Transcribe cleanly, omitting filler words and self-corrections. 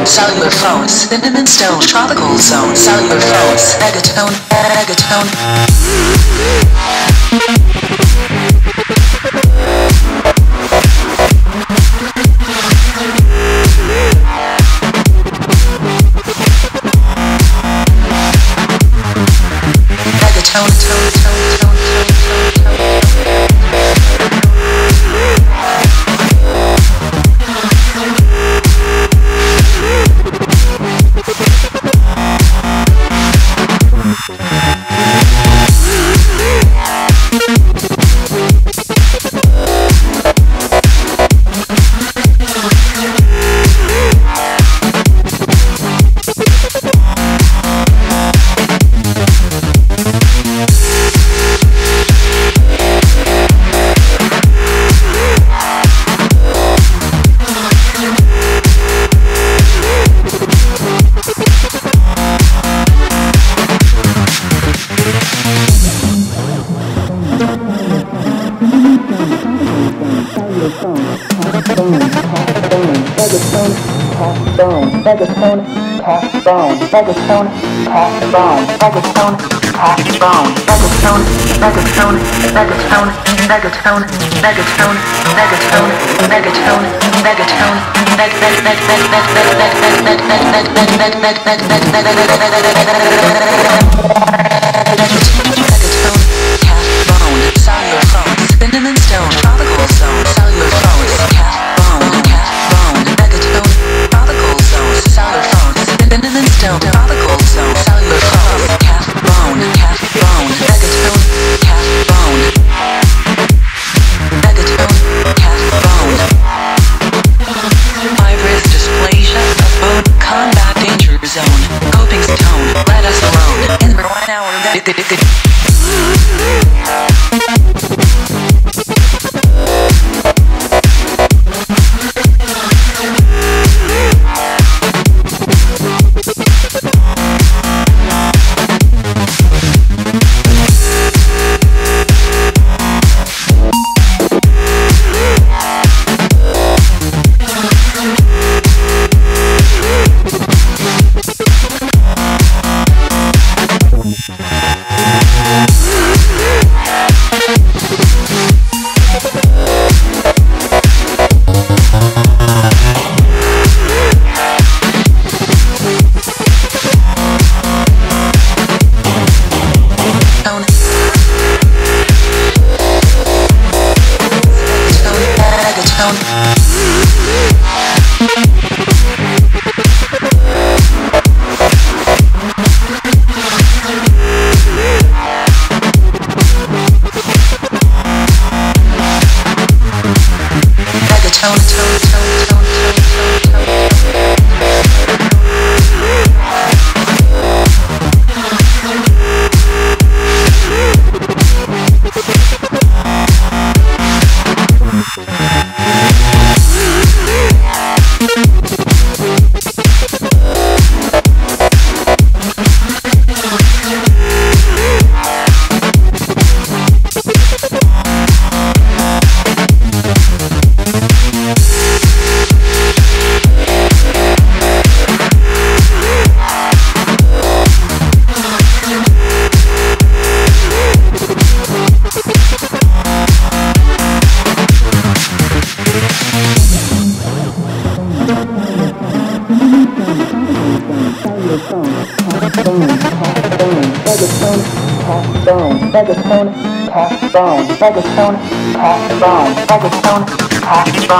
cellular phones, cinnamon stone, tropical zone, cellular phones, megatone, megatone. Megatone, tone, tone, tone, tone, tone, tone. Megaphone, cast bone, megaphone, cast bone, megaphone, cast bone, megaphone, megaphone, megaphone, megaphone, megaphone, megaphone, megaphone, megaphone, cellular phones, cinnamon stone, tropical zone, cellular phones, cat bone, megatone, tropical zone, cellular phones, cinnamon stone, tropical zone, cellular phones, cat bone, megatone, cat bone, megatone, cat bone. Fibrous dysplasia of bone, combat danger zone, coping stone, let us alone, in the 1 hour. Megaphone, cast bone, megaphone, cast bone, megaphone, cast bone.